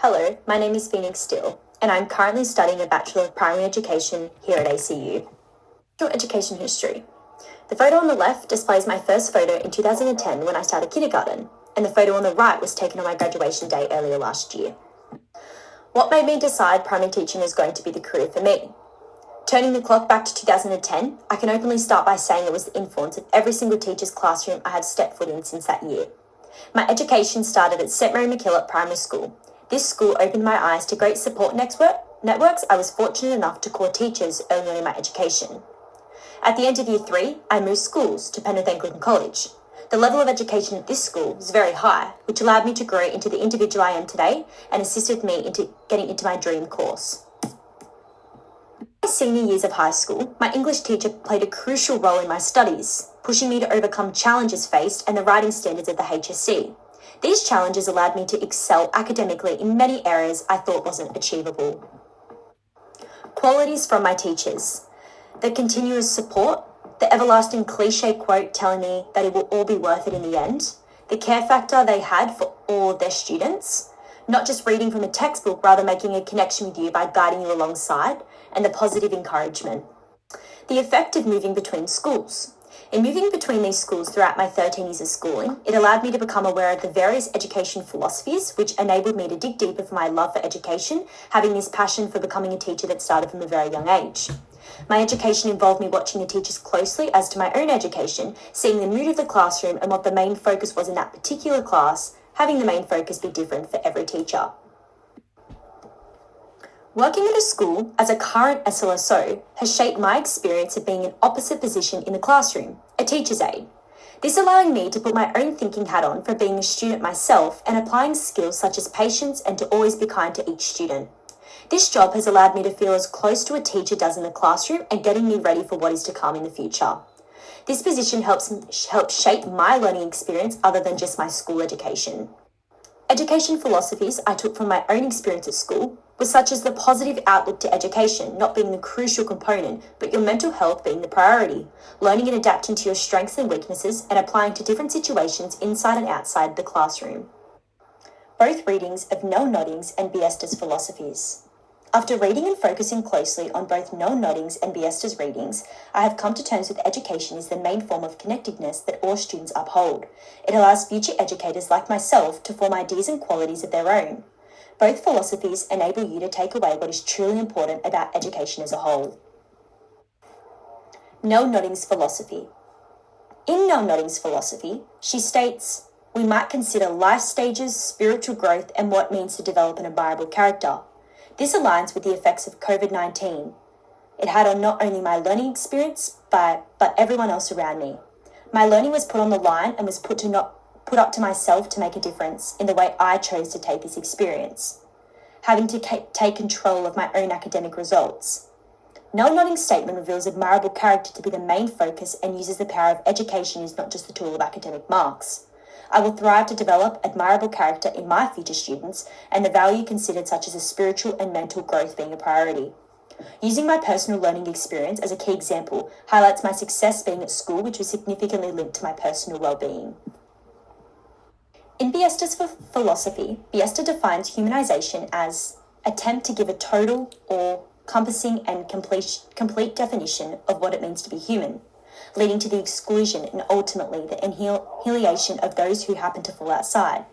Hello, my name is Steele, and I'm currently studying a Bachelor of Primary Education here at ACU. Education history. The photo on the left displays my first photo in 2010 when I started kindergarten, and the photo on the right was taken on my graduation day earlier last year. What made me decide primary teaching was going to be the career for me? Turning the clock back to 2010, I can openly start by saying it was the influence of every single teacher's classroom I had stepped foot in since that year. My education started at St Mary MacKillop Primary School. This school opened my eyes to great support networks I was fortunate enough to call teachers early on in my education. At the end of year 3, I moved schools to Penrith Anglican College. The level of education at this school was very high, which allowed me to grow into the individual I am today and assisted me into getting into my dream course. In my senior years of high school, my English teacher played a crucial role in my studies, pushing me to overcome challenges faced and the writing standards of the HSC. These challenges allowed me to excel academically in many areas I thought wasn't achievable. Qualities from my teachers. The continuous support, the everlasting cliche quote telling me that it will all be worth it in the end, the care factor they had for all of their students, not just reading from a textbook, rather making a connection with you by guiding you alongside, and the positive encouragement. The effect of moving between schools. In moving between these schools throughout my 13 years of schooling, it allowed me to become aware of the various education philosophies, which enabled me to dig deeper for my love for education, having this passion for becoming a teacher that started from a very young age. My education involved me watching the teachers closely as to my own education, seeing the mood of the classroom and what the main focus was in that particular class, having the main focus be different for every teacher. Working at a school as a current SLSO has shaped my experience of being in opposite position in the classroom, a teacher's aide. This allowing me to put my own thinking hat on for being a student myself and applying skills such as patience and to always be kind to each student. This job has allowed me to feel as close to a teacher does in the classroom and getting me ready for what is to come in the future. This position helps shape my learning experience other than just my school education. Education philosophies I took from my own experience at school were such as the positive outlook to education not being the crucial component, but your mental health being the priority, learning and adapting to your strengths and weaknesses and applying to different situations inside and outside the classroom. Both readings of Noel Noddings and Biesta's philosophies. After reading and focusing closely on both Noel Noddings and Biesta's readings, I have come to terms with education is the main form of connectedness that all students uphold. It allows future educators like myself to form ideas and qualities of their own. Both philosophies enable you to take away what is truly important about education as a whole. Noel Noddings' philosophy. In Noel Noddings' philosophy, she states, we might consider life stages, spiritual growth, and what it means to develop an admirable character. This aligns with the effects of COVID-19. It had on not only my learning experience, but everyone else around me. My learning was put on the line and was put up to myself to make a difference in the way I chose to take this experience, having to take control of my own academic results. Noel Noddings' statement reveals admirable character to be the main focus and uses the power of education as not just the tool of academic marks. I will thrive to develop admirable character in my future students and the value considered such as a spiritual and mental growth being a priority. Using my personal learning experience as a key example highlights my success being at school, which was significantly linked to my personal well-being. In Biesta's philosophy, Biesta defines humanization as attempt to give a total or encompassing and complete definition of what it means to be human, leading to the exclusion and ultimately the annihilation of those who happen to fall outside.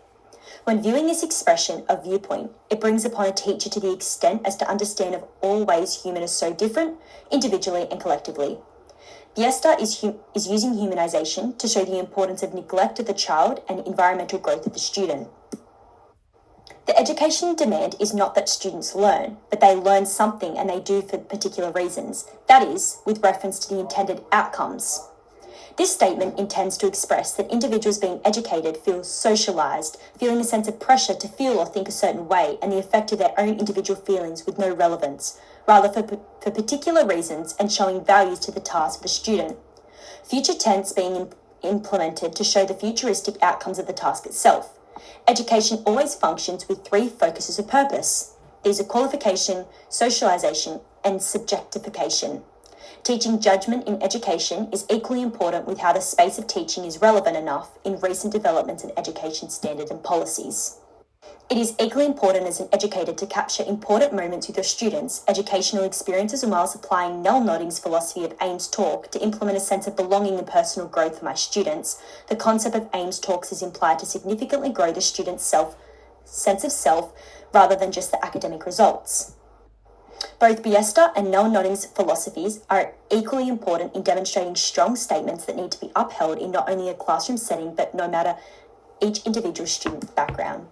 When viewing this expression of viewpoint, it brings upon a teacher to the extent as to understand of all ways human is so different, individually and collectively. Biesta is using humanization to show the importance of neglect of the child and environmental growth of the student. The education demand is not that students learn, but they learn something and they do for particular reasons, that is, with reference to the intended outcomes. This statement intends to express that individuals being educated feel socialised, feeling a sense of pressure to feel or think a certain way and the effect of their own individual feelings with no relevance, rather for particular reasons and showing values to the task of the student. Future tense being implemented to show the futuristic outcomes of the task itself. Education always functions with 3 focuses of purpose. These are qualification, socialisation, and subjectification. Teaching judgment in education is equally important with how the space of teaching is relevant enough in recent developments in education standards and policies. It is equally important as an educator to capture important moments with your students, educational experiences, and whilst applying Nell Nodding's philosophy of Ames Talk to implement a sense of belonging and personal growth for my students. The concept of Ames Talks is implied to significantly grow the student's sense of self rather than just the academic results. Both Biesta and Nell Nodding's philosophies are equally important in demonstrating strong statements that need to be upheld in not only a classroom setting but no matter each individual student's background.